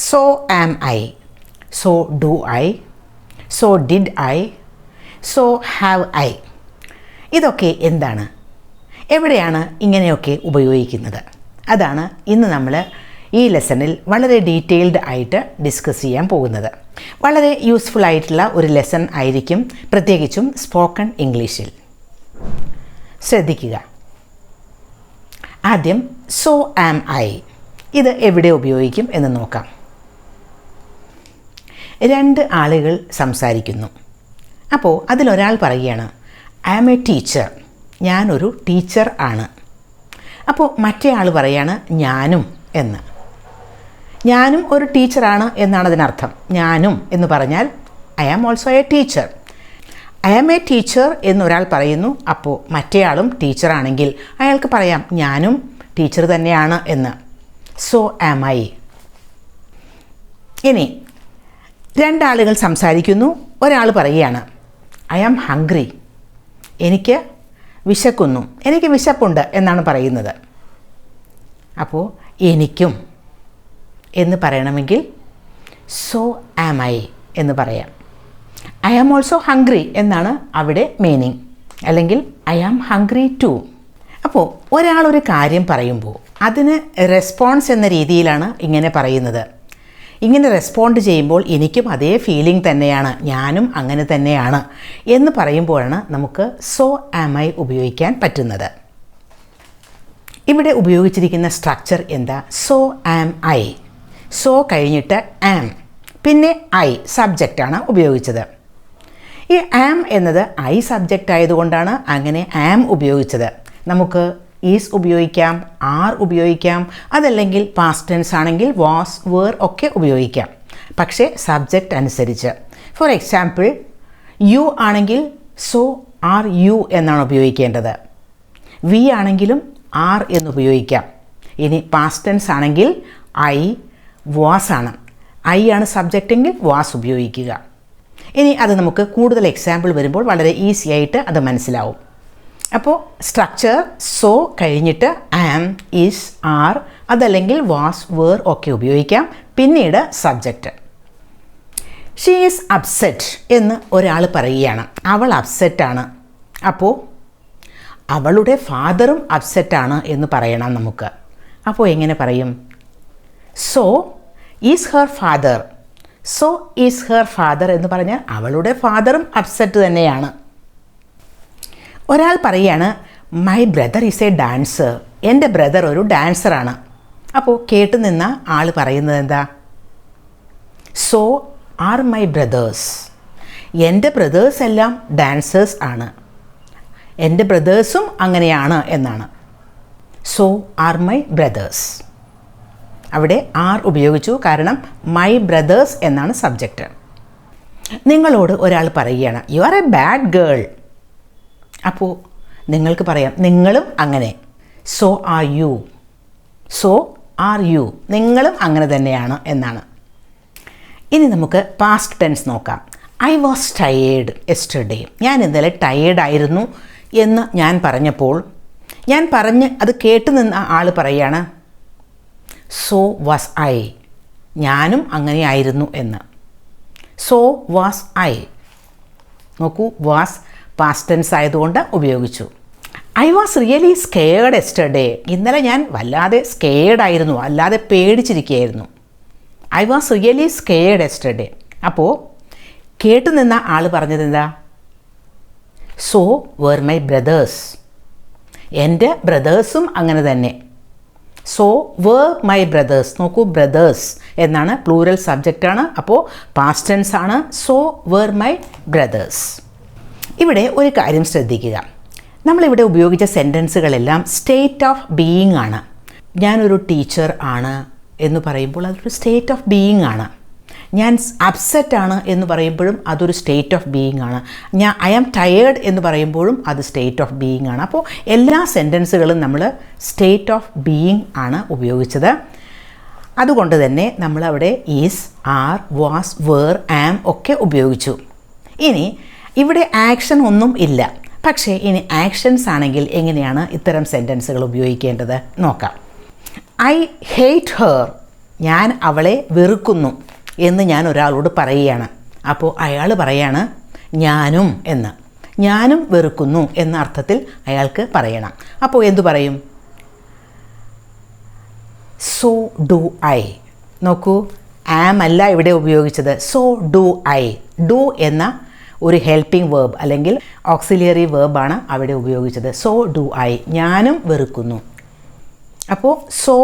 So am I, so do I, so did I, so have I. ഇതൊക്കെ എന്താണ്? എവിടെയാണ് ഇങ്ങനെയൊക്കെ ഉപയോഗിക്കുന്നത്? അതാണ് ഇന്ന് നമ്മൾ ഈ ലെസണിൽ വളരെ ഡീറ്റെയിൽഡ് ആയിട്ട് ഡിസ്കസ് ചെയ്യാൻ പോകുന്നത്. വളരെ യൂസ്ഫുൾ ആയിട്ടുള്ള ഒരു ലെസൺ ആയിരിക്കും, പ്രത്യേകിച്ചും സ്പോക്കൺ ഇംഗ്ലീഷിൽ. ശ്രദ്ധിക്കുക. ആദ്യം സോ ആം ഐ, ഇത് എവിടെ ഉപയോഗിക്കും എന്ന് നോക്കാം. രണ്ട് ആളുകൾ സംസാരിക്കുന്നു. അപ്പോൾ അതിലൊരാൾ പറയുകയാണ് ഐ ആം എ ടീച്ചർ, ഞാനൊരു ടീച്ചർ ആണ്. അപ്പോൾ മറ്റേ ആൾ പറയാണ് ഞാനും എന്ന്. ഞാനും ഒരു ടീച്ചറാണ് എന്നാണ് അതിനർത്ഥം. ഞാനും എന്ന് പറഞ്ഞാൽ I am also a teacher. I am a teacher എന്നൊരാൾ പറയുന്നു. അപ്പോൾ മറ്റേയാളും ടീച്ചറാണെങ്കിൽ അയാൾക്ക് പറയാം ഞാനും ടീച്ചർ തന്നെയാണ് എന്ന്. So am I. ഇനി രണ്ടാളുകൾ സംസാരിക്കുന്നു. ഒരാൾ പറയുകയാണ് ഐ ആം ഹംഗ്രി, എനിക്ക് വിശക്കുന്നു, എനിക്ക് വിശപ്പുണ്ട് എന്നാണ് പറയുന്നത്. അപ്പോൾ എനിക്കും എന്ന് പറയണമെങ്കിൽ സോ ആം ഐ എന്ന് പറയാം. ഐ ആം ഓൾസോ ഹംഗ്രി എന്നാണ് അവിടെ മീനിങ്, അല്ലെങ്കിൽ ഐ ആം ഹംഗ്രി ടു. അപ്പോൾ ഒരാളൊരു കാര്യം പറയുമ്പോൾ അതിന് റെസ്പോൺസ് എന്ന രീതിയിലാണ് ഇങ്ങനെ പറയുന്നത്. ഇങ്ങനെ റെസ്പോണ്ട് ചെയ്യുമ്പോൾ എനിക്കും അതേ ഫീലിംഗ് തന്നെയാണ്, ഞാനും അങ്ങനെ തന്നെയാണ് എന്ന് പറയുമ്പോഴാണ് നമുക്ക് സോ ആം ഐ ഉപയോഗിക്കാൻ പറ്റുന്നത്. ഇവിടെ ഉപയോഗിച്ചിരിക്കുന്ന സ്ട്രക്ചർ എന്താ? So am I. സോ കഴിഞ്ഞിട്ട് ആം, പിന്നെ ഐ സബ്ജക്റ്റാണ് ഉപയോഗിച്ചത്. ഈ ആം എന്നത് ഐ സബ്ജക്റ്റ് ആയതുകൊണ്ടാണ് അങ്ങനെ ആം ഉപയോഗിച്ചത്. നമുക്ക് ഈസ് ഉപയോഗിക്കാം, ആർ ഉപയോഗിക്കാം, അതല്ലെങ്കിൽ പാസ്റ്റ് ടെൻസ് ആണെങ്കിൽ വാസ്, വേർ ഒക്കെ ഉപയോഗിക്കാം, പക്ഷേ സബ്ജക്റ്റ് അനുസരിച്ച്. ഫോർ എക്സാമ്പിൾ യു ആണെങ്കിൽ സോ ആർ യു എന്നാണ് ഉപയോഗിക്കേണ്ടത്. വി ആണെങ്കിലും ആർ എന്ന് ഉപയോഗിക്കാം. ഇനി പാസ്റ്റ് ടെൻസ് ആണെങ്കിൽ ഐ വാസ് ആണ്. ഐ ആണ് സബ്ജക്റ്റ് എങ്കിൽ വാസ് ഉപയോഗിക്കുക. ഇനി അത് നമുക്ക് കൂടുതൽ എക്സാമ്പിൾ വരുമ്പോൾ വളരെ ഈസി ആയിട്ട് അത് മനസ്സിലാവും. അപ്പോൾ സ്ട്രക്ചർ സോ കഴിഞ്ഞിട്ട് ആം, ഈസ്, ആർ, അതല്ലെങ്കിൽ വാസ്, വേർ ഒക്കെ ഉപയോഗിക്കാം. പിന്നീട് സബ്ജക്റ്റ്. ഷീ ഈസ് അപ്സെറ്റ് എന്ന് ഒരാൾ പറയുകയാണ്. അവൾ അപ്സെറ്റാണ്. അപ്പോൾ അവളുടെ ഫാദറും അപ്സെറ്റാണ് എന്ന് പറയണം നമുക്ക്. അപ്പോൾ എങ്ങനെ പറയും? So is her father. So is her father എന്ന് പറഞ്ഞാൽ അവളുടെ ഫാദറും അപ്സെറ്റ് തന്നെയാണ്. ഒരാൾ പറയാണ് my brother is A dancer, എൻ്റെ ബ്രദർ ഒരു ഡാൻസറാണ്. അപ്പോൾ കേട്ടു നിന്ന ആൾ പറയുന്നത് എന്താ? സോ ആർ മൈ ബ്രദേഴ്സ്, എൻ്റെ ബ്രദേഴ്സ് എല്ലാം ഡാൻസേഴ്സ് ആണ്, എൻ്റെ ബ്രദേഴ്സും അങ്ങനെയാണ് എന്നാണ്. So are my brothers. അവിടെ ആർ ഉപയോഗിച്ചു, കാരണം മൈ ബ്രദേഴ്സ് എന്നാണ് സബ്ജക്റ്റ്. നിങ്ങളോട് ഒരാൾ പറയുകയാണ് you are A bad girl. അപ്പോൾ നിങ്ങൾക്ക് പറയാം നിങ്ങളും അങ്ങനെ. So are you. So are you, നിങ്ങളും അങ്ങനെ തന്നെയാണ് എന്നാണ്. ഇനി നമുക്ക് പാസ്റ്റ് ടെൻസ് നോക്കാം. ഐ വാസ് ടയേർഡ് യെസ്റ്റർഡേ, ഞാൻ ഇന്നലെ ടയേർഡായിരുന്നു എന്ന് ഞാൻ പറഞ്ഞപ്പോൾ, ഞാൻ പറഞ്ഞ് അത് കേട്ടു നിന്ന ആൾ പറയാണ് സോ വാസ് ഐ, ഞാനും അങ്ങനെയായിരുന്നു എന്ന്. So was I. നോക്കൂ, വാസ് പാസ്റ്റ് ടെൻസ് ആയതുകൊണ്ട് ഉപയോഗിച്ചു. I was really scared yesterday, ഇന്നലെ ഞാൻ വല്ലാതെ സ്കെയർഡായിരുന്നു, അല്ലാതെ പേടിച്ചിരിക്കുകയായിരുന്നു. I was really scared yesterday. അപ്പോൾ കേട്ടു നിന്ന ആൾ പറഞ്ഞത് എന്താ? സോ വേർ മൈ ബ്രദേഴ്സ്, എൻ്റെ ബ്രദേഴ്സും അങ്ങനെ തന്നെ. So were my brothers. നോക്കൂ, ബ്രദേഴ്സ് എന്നാണ് പ്ലൂറൽ സബ്ജക്റ്റാണ്, അപ്പോൾ പാസ്റ്റ് ടെൻസ് ആണ്. So were my brothers. ഇവിടെ ഒരു കാര്യം ശ്രദ്ധിക്കുക. നമ്മളിവിടെ ഉപയോഗിച്ച സെൻറ്റൻസുകളെല്ലാം സ്റ്റേറ്റ് ഓഫ് ബീയിങ് ആണ്. ഞാനൊരു ടീച്ചർ ആണ് എന്ന് പറയുമ്പോൾ അതൊരു സ്റ്റേറ്റ് ഓഫ് ബീയിങ് ആണ്. ഞാൻ അപ്സെറ്റ് ആണ് എന്ന് പറയുമ്പോഴും അതൊരു സ്റ്റേറ്റ് ഓഫ് ബീയിങ് ആണ്. ഐ ആം ടയേർഡ് എന്ന് പറയുമ്പോഴും അത് സ്റ്റേറ്റ് ഓഫ് ബീയിങ് ആണ്. അപ്പോൾ എല്ലാ സെൻറ്റൻസുകളും നമ്മൾ സ്റ്റേറ്റ് ഓഫ് ബീയിങ് ആണ് ഉപയോഗിച്ചത്. അതുകൊണ്ട് തന്നെ നമ്മളവിടെ ഈസ്, ആർ, വാസ്, വേർ, ആം ഒക്കെ ഉപയോഗിച്ചു. ഇനി ഇവിടെ ആക്ഷൻ ഒന്നും ഇല്ല, പക്ഷേ ഇനി ആക്ഷൻസ് ആണെങ്കിൽ എങ്ങനെയാണ് ഇത്തരം സെൻറ്റൻസുകൾ ഉപയോഗിക്കേണ്ടത് നോക്കാം. ഐ ഹേറ്റ് ഹെർ ഞാൻ അവളെ വെറുക്കുന്നു എന്ന് ഞാൻ ഒരാളോട് പറയുകയാണ്. അപ്പോൾ അയാൾ പറയാണ് ഞാനും എന്ന്. ഞാനും വെറുക്കുന്നു എന്ന അർത്ഥത്തിൽ അയാൾക്ക് പറയണം. അപ്പോൾ എന്തു പറയും? So do I. നോക്കൂ, ആം അല്ല ഇവിടെ ഉപയോഗിച്ചത്, സോ ഡു ഐ. ഡു എന്ന ഒരു ഹെൽപ്പിംഗ് വേർബ് അല്ലെങ്കിൽ ഓക്സിലിയറി വേർബാണ് അവിടെ ഉപയോഗിച്ചത്. സോ ഡു ഐ, ഞാനും വെറുക്കുന്നു. അപ്പോൾ സോ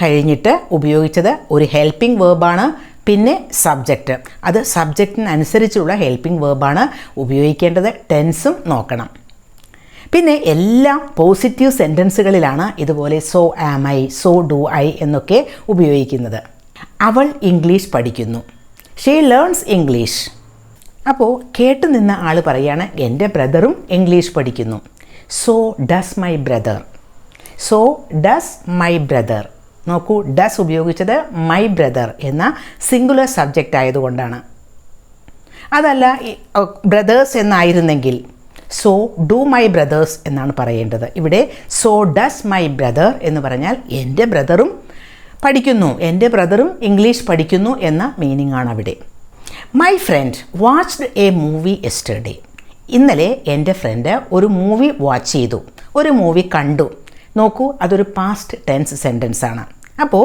കഴിഞ്ഞിട്ട് ഉപയോഗിച്ചത് ഒരു ഹെൽപ്പിംഗ് വേർബാണ്. പിന്നെ സബ്ജക്റ്റ്, അത് സബ്ജക്റ്റിനനുസരിച്ചുള്ള ഹെൽപ്പിംഗ് വേർബാണ് ഉപയോഗിക്കേണ്ടത്. ടെൻസും നോക്കണം. പിന്നെ എല്ലാം പോസിറ്റീവ് സെൻറ്റൻസുകളിലാണ് ഇതുപോലെ so am I, so do I എന്നൊക്കെ ഉപയോഗിക്കുന്നത്. അവൾ ഇംഗ്ലീഷ് പഠിക്കുന്നു. She learns English. അപ്പോൾ കേട്ടു നിന്ന ആൾ പറയാണ് എൻ്റെ ബ്രദറും ഇംഗ്ലീഷ് പഠിക്കുന്നു. So does my brother. So does my brother. നോക്കൂ, ഡസ് ഉപയോഗിച്ചത് മൈ ബ്രദർ എന്ന സിംഗുലർ സബ്ജക്റ്റ് ആയതുകൊണ്ടാണ്. അതല്ല ബ്രദേഴ്സ് എന്നായിരുന്നെങ്കിൽ സോ ഡു മൈ ബ്രദേഴ്സ് എന്നാണ് പറയേണ്ടത്. ഇവിടെ സോ ഡസ് മൈ ബ്രദർ എന്ന് പറഞ്ഞാൽ എൻ്റെ ബ്രദറും പഠിക്കുന്നു, എൻ്റെ ബ്രദറും ഇംഗ്ലീഷ് പഠിക്കുന്നു എന്ന മീനിങ് ആണ് അവിടെ. My friend watched A movie yesterday. ഇന്നലെ എൻ്റെ ഫ്രണ്ട് ഒരു മൂവി വാച്ച് ചെയ്തു, ഒരു മൂവി കണ്ടു. നോക്കൂ, അതൊരു പാസ്റ്റ് ടെൻസ് സെൻറ്റൻസ് ആണ്. അപ്പോൾ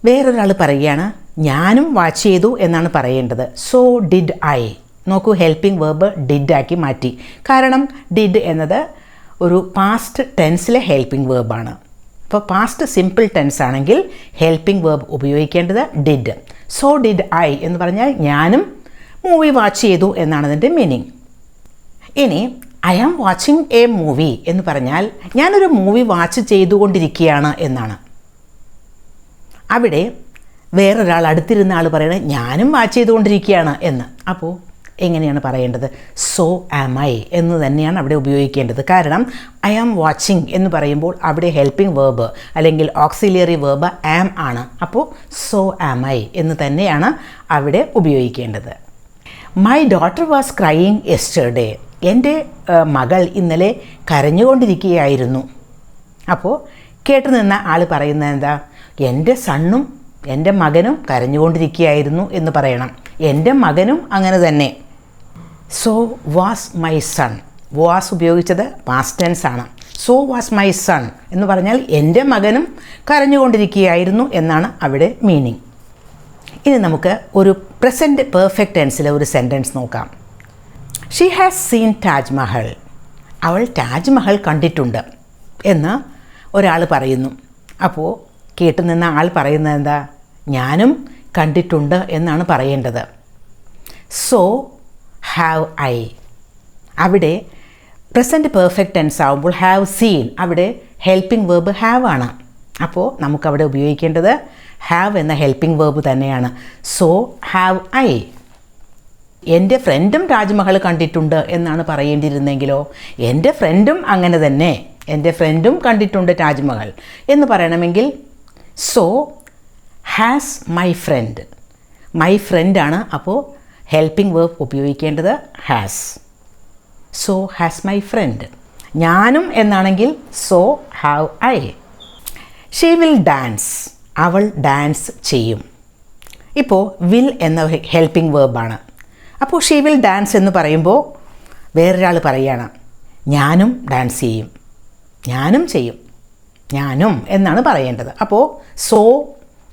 വേറൊരാൾ പറയുകയാണ് ഞാനും വാച്ച് ചെയ്തു എന്നാണ് പറയേണ്ടത്. So did I. നോക്കൂ, ഹെൽപ്പിംഗ് വേർബ് ഡിഡ് ആക്കി മാറ്റി. കാരണം ഡിഡ് എന്നത് ഒരു പാസ്റ്റ് ടെൻസിലെ ഹെൽപ്പിംഗ് വേർബാണ്. അപ്പോൾ പാസ്റ്റ് സിമ്പിൾ ടെൻസ് ആണെങ്കിൽ ഹെൽപ്പിംഗ് വേർബ് ഉപയോഗിക്കേണ്ടത് ഡിഡ്. സോ ഡിഡ് ഐ എന്ന് പറഞ്ഞാൽ ഞാനും മൂവി വാച്ച് ചെയ്തു എന്നാണ് അതിൻ്റെ മീനിങ്. ഇനി I am watching a movie എന്ന് പറഞ്ഞാൽ ഞാനൊരു മൂവി വാച്ച് ചെയ്തുകൊണ്ടിരിക്കുകയാണ് എന്നാണ്. അവിടെ വേറൊരാൾ അടുത്തിരുന്ന ആൾ പറയണത് ഞാനും വാച്ച് ചെയ്തുകൊണ്ടിരിക്കുകയാണ് എന്ന്. അപ്പോൾ എങ്ങനെയാണ് പറയേണ്ടത്? സോ ആം ഐ എന്ന് തന്നെയാണ് അവിടെ ഉപയോഗിക്കേണ്ടത്. കാരണം ഐ ആം വാച്ചിങ് എന്ന് പറയുമ്പോൾ അവിടെ ഹെൽപ്പിംഗ് വേർബ് അല്ലെങ്കിൽ ഓക്സിലിയറി വേർബ് ആം ആണ്. അപ്പോൾ സോ ആം ഐ എന്ന് തന്നെയാണ് അവിടെ ഉപയോഗിക്കേണ്ടത്. My daughter was crying yesterday. എൻ്റെ മകൾ ഇന്നലെ കരഞ്ഞുകൊണ്ടിരിക്കുകയായിരുന്നു. അപ്പോൾ കേട്ടു നിന്ന ആൾ പറയുന്നത് എന്താ? എൻ്റെ സണ്ണും എൻ്റെ മകനും കരഞ്ഞുകൊണ്ടിരിക്കുകയായിരുന്നു എന്ന് പറയണം. എൻ്റെ മകനും അങ്ങനെ തന്നെ. So was my son. Was ഉപയോഗിച്ചത് പാസ്റ്റ് ടെൻസ് ആണ്. സോ വാസ് മൈ സൺ എന്ന് പറഞ്ഞാൽ എൻ്റെ മകനും കരഞ്ഞുകൊണ്ടിരിക്കുകയായിരുന്നു എന്നാണ് അവിടെ മീനിങ്. ഇനി നമുക്ക് ഒരു പ്രസൻറ്റ് പെർഫെക്റ്റ് ടെൻസിലെ ഒരു സെൻറ്റൻസ് നോക്കാം. She has seen Taj Mahal. അവൾ താജ്മഹൽ കണ്ടിട്ടുണ്ട് എന്ന് ഒരാൾ പറയുന്നു. അപ്പോൾ കേട്ടു നിന്ന ആൾ പറയുന്നത് എന്താ? ഞാനും കണ്ടിട്ടുണ്ട് എന്നാണ് പറയേണ്ടത്. So have I. അവിടെ പ്രസൻറ്റ് പെർഫെക്റ്റ് ടെൻസ് ആവുമ്പോൾ ഹാവ് സീൻ അവിടെ ഹെൽപ്പിംഗ് വേർബ് ഹാവ് ആണ്. അപ്പോൾ നമുക്കവിടെ ഉപയോഗിക്കേണ്ടത് ഹാവ് എന്ന ഹെൽപ്പിംഗ് വേർബ് തന്നെയാണ്. So have I. എൻ്റെ ഫ്രണ്ടും താജ്മഹൽ കണ്ടിട്ടുണ്ട് എന്നാണ് പറയേണ്ടിയിരുന്നെങ്കിലോ എൻ്റെ ഫ്രണ്ടും അങ്ങനെ തന്നെ, എൻ്റെ ഫ്രണ്ടും കണ്ടിട്ടുണ്ട് താജ്മഹൽ എന്ന് പറയണമെങ്കിൽ so has my friend. My ഫ്രണ്ടാണ്. അപ്പോൾ ഹെൽപ്പിംഗ് വേർബ് ഉപയോഗിക്കേണ്ടത് has. So has my friend. ഞാനും എന്നാണെങ്കിൽ so have I. She will dance. അവൾ ഡാൻസ് ചെയ്യും. ഇപ്പോൾ വിൽ എന്ന ഹെൽപ്പിംഗ് വേർബാണ്. അപ്പോൾ ഷീ വിൽ ഡാൻസ് എന്ന് പറയുമ്പോൾ വേറൊരാൾ പറയുകയാണ് ഞാനും ഡാൻസ് ചെയ്യും, ഞാനും ചെയ്യും, ഞാനും എന്നാണ് പറയേണ്ടത്. അപ്പോൾ so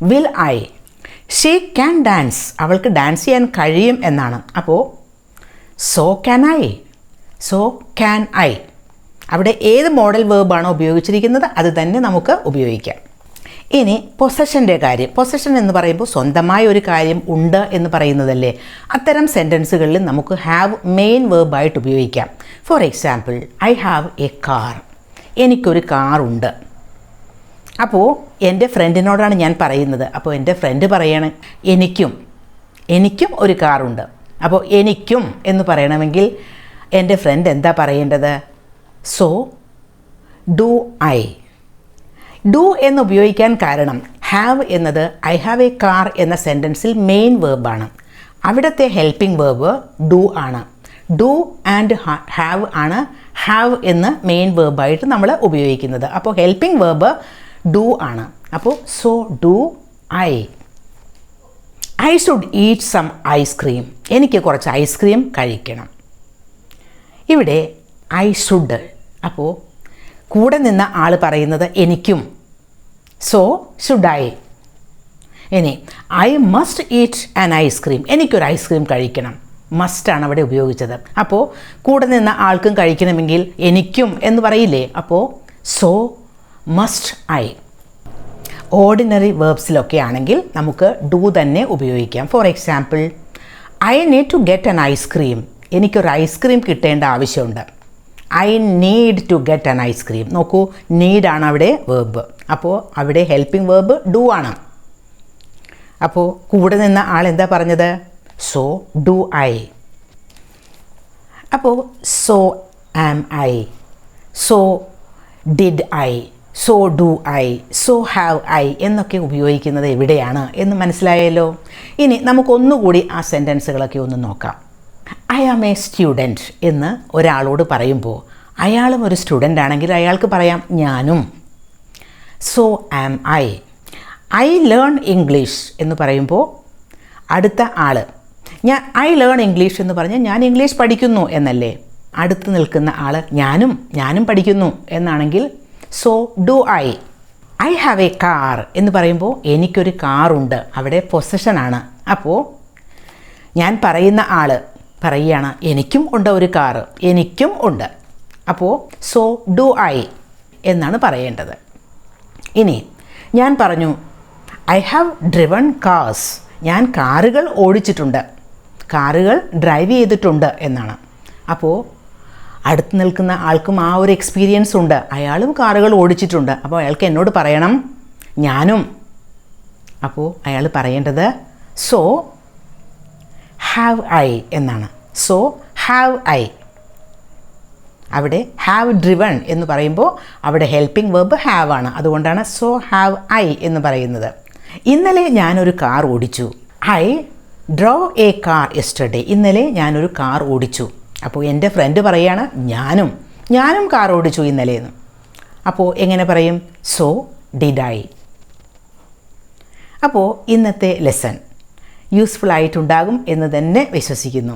will I. She can dance. അവൾക്ക് ഡാൻസ് ചെയ്യാൻ കഴിയും എന്നാണ്. അപ്പോൾ so can I. So can I. അവിടെ ഏത് മോഡൽ വേർബാണോ ഉപയോഗിച്ചിരിക്കുന്നത് അത് തന്നെ നമുക്ക് ഉപയോഗിക്കാം. ഇനി പൊസഷൻ്റെ കാര്യം. പൊസഷൻ എന്ന് പറയുമ്പോൾ സ്വന്തമായ ഒരു കാര്യം ഉണ്ട് എന്ന് പറയുന്നതല്ലേ. അത്തരം സെൻറ്റൻസുകളിൽ നമുക്ക് ഹാവ് മെയിൻ വേർബായിട്ട് ഉപയോഗിക്കാം. For example, I have A car. എനിക്കൊരു കാറുണ്ട്. അപ്പോൾ എൻ്റെ ഫ്രണ്ടിനോടാണ് ഞാൻ പറയുന്നത്. അപ്പോൾ എൻ്റെ ഫ്രണ്ട് പറയണം എനിക്കും ഒരു കാറുണ്ട്. അപ്പോൾ എനിക്കും എന്ന് പറയണമെങ്കിൽ എൻ്റെ ഫ്രണ്ട് എന്താ പറയേണ്ടത്? So do I. ഡു എന്ന് ഉപയോഗിക്കാൻ കാരണം ഹാവ് എന്നത് ഐ ഹാവ് എ കാർ എന്ന സെൻറ്റൻസിൽ മെയിൻ വേർബാണ്. അവിടുത്തെ ഹെൽപ്പിംഗ് വേർബ് ഡു ആണ്. ഡു ആൻഡ് ഹാവ് ആണ് ഹാവ് എന്ന് മെയിൻ വേർബായിട്ട് നമ്മൾ ഉപയോഗിക്കുന്നത്. അപ്പോൾ ഹെൽപ്പിംഗ് വേർബ് ഡു ആണ്. അപ്പോൾ so do I should eat some ice cream. എനിക്ക് കുറച്ച് ഐസ്ക്രീം കഴിക്കണം. ഇവിടെ ഐ ഷുഡ്, അപ്പോൾ കൂടെ നിന്ന ആൾ പറയുന്നത് എനിക്കും, സോ ഷുഡ് ഐ. ഇനി I must eat an ice cream. എനിക്കൊരു ഐസ്ക്രീം കഴിക്കണം. മസ്റ്റാണ് അവിടെ ഉപയോഗിച്ചത്. അപ്പോൾ കൂടെ നിന്ന ആൾക്കും കഴിക്കണമെങ്കിൽ എനിക്കും എന്ന് പറയില്ലേ, അപ്പോൾ സോ മസ്റ്റ് ഐ. ഓർഡിനറി വേർബ്സിലൊക്കെ ആണെങ്കിൽ നമുക്ക് ഡു തന്നെ ഉപയോഗിക്കാം. For example, I need to get an ice cream. എനിക്കൊരു ഐസ്ക്രീം കിട്ടേണ്ട ആവശ്യമുണ്ട്. I need to get an ice cream. നോക്കൂ, നീഡാണ് അവിടെ വേർബ്. അപ്പോൾ അവിടെ ഹെൽപ്പിംഗ് വേർബ് ഡു ആണ്. അപ്പോൾ കൂടെ നിന്ന ആൾ എന്താ പറഞ്ഞത്? So do I. അപ്പോൾ so am I, so did I, so do I, so have I എന്നൊക്കെ ഉപയോഗിക്കുന്നത് എവിടെയാണ് എന്ന് മനസ്സിലായല്ലോ. ഇനി നമുക്കൊന്നുകൂടി ആ സെൻറ്റൻസുകളൊക്കെ ഒന്ന് നോക്കാം. ഐ ആം എ സ്റ്റുഡൻറ്റ് എന്ന് ഒരാളോട് പറയുമ്പോൾ അയാളും ഒരു സ്റ്റുഡൻ്റ് ആണെങ്കിൽ അയാൾക്ക് പറയാം ഞാനും. So am I. I learn English എന്ന് പറയുമ്പോൾ അടുത്ത ആൾ ഐ ലേൺ ഇംഗ്ലീഷ് എന്ന് പറഞ്ഞാൽ ഞാൻ ഇംഗ്ലീഷ് പഠിക്കുന്നു എന്നല്ലേ. അടുത്ത് നിൽക്കുന്ന ആൾ ഞാനും പഠിക്കുന്നു എന്നാണെങ്കിൽ so do I. I have A car എന്ന് പറയുമ്പോൾ എനിക്കൊരു കാറുണ്ട്. അവിടെ പൊസഷനാണ്. അപ്പോൾ ഞാൻ പറയുന്ന ആൾ പറയുകയാണ് എനിക്കും ഉണ്ട് ഒരു കാറ്, എനിക്കും ഉണ്ട്. അപ്പോൾ സോ ഡു ഐ എന്നാണ് പറയേണ്ടത്. ഇനി ഞാൻ പറഞ്ഞു ഐ ഹാവ് ഡ്രിവൺ കാർസ്. ഞാൻ കാറുകൾ ഓടിച്ചിട്ടുണ്ട്, കാറുകൾ ഡ്രൈവ് ചെയ്തിട്ടുണ്ട് എന്നാണ്. അപ്പോൾ അടുത്ത് നിൽക്കുന്ന ആൾക്കും ആ ഒരു എക്സ്പീരിയൻസ് ഉണ്ട്. അയാളും കാറുകൾ ഓടിച്ചിട്ടുണ്ട്. അപ്പോൾ അയാൾക്ക് എന്നോട് പറയണം ഞാനും. അപ്പോൾ അയാൾ പറയേണ്ടത് സോ ഹാവ് ഐ എന്നാണ്. So have I. അവിടെ ഹാവ് ഡ്രിവൺ എന്ന് പറയുമ്പോൾ അവിടെ ഹെൽപ്പിംഗ് വെർബ് ഹാവ് ആണ്. അതുകൊണ്ടാണ് സോ ഹാവ് ഐ എന്ന് പറയുന്നത്. ഇന്നലെ ഞാനൊരു കാർ ഓടിച്ചു. I drove A car yesterday. ഇന്നലെ ഞാനൊരു കാർ ഓടിച്ചു. അപ്പോൾ എൻ്റെ ഫ്രണ്ട് പറയുകയാണ് ഞാനും കാർ ഓടിച്ചു ഇന്നലെയെന്ന്. അപ്പോൾ എങ്ങനെ പറയും? So did I. അപ്പോൾ ഇന്നത്തെ ലെസൺ യൂസ്ഫുൾ ആയിട്ടുണ്ടാകും എന്ന് തന്നെ വിശ്വസിക്കുന്നു.